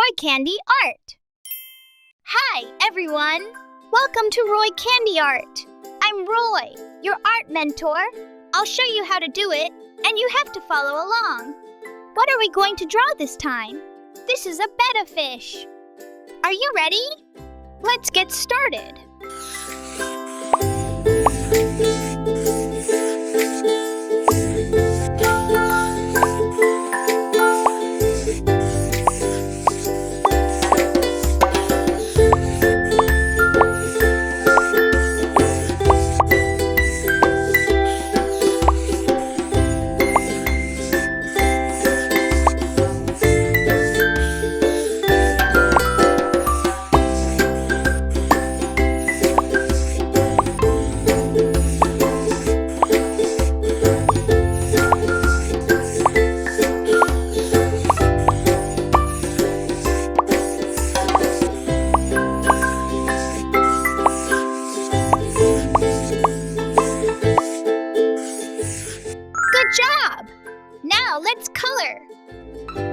Roy Candy Art. Hi, everyone. Welcome to Roy Candy Art. I'm Roy, your art mentor. I'll show you how to do it, and you have to follow along. What are we going to draw this time? This is a betta fish. Are you ready? Let's get started. Good job! Now let's color.